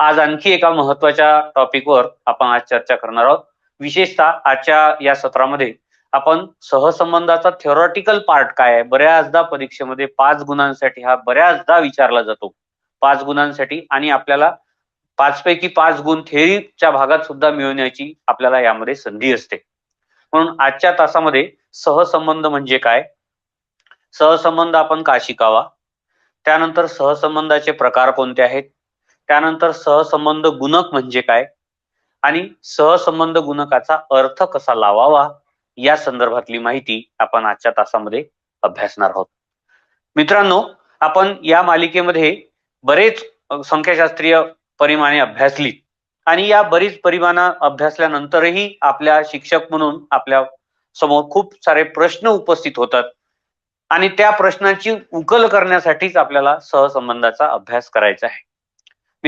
आज आणखी एका महत्त्वाच्या टॉपिकवर आपण आज चर्चा करणार आहोत. विशेषतः आजच्या या सत्रामध्ये आपण सहसंबंधाचा थेरॉटिकल पार्ट काय आहे. बऱ्याचदा परीक्षेमध्ये 5 गुणांसाठी हा बऱ्याचदा विचारला जातो. 5 गुणांसाठी आणि आपल्याला 5 पैकी 5 गुण थेअरीच्या भागात सुद्धा मिळवण्याची आपल्याला यामध्ये संधी असते. म्हणून आजच्या तासामध्ये सहसंबंध म्हणजे काय, सहसंबंध आपण का शिकावा, त्यानंतर सहसंबंधाचे प्रकार कोणते आहेत, त्यानंतर सहसंबंध गुणक म्हणजे काय आणि सहसंबंध गुणकाचा अर्थ कसा लावावा या संदर्भातली माहिती आपण आजच्या तासामध्ये अभ्यासणार आहोत. मित्रांनो, आपण या मालिकेमध्ये बरेच संख्याशास्त्रीय परिमाणे अभ्यासली आणि या बरीच परिमाणं अभ्यासल्यानंतरही आपल्या शिक्षक म्हणून आपल्या समोर खूप सारे प्रश्न उपस्थित होतात आणि त्या प्रश्नांची उकल करण्यासाठीच आपल्याला सहसंबंधाचा अभ्यास करायचा आहे.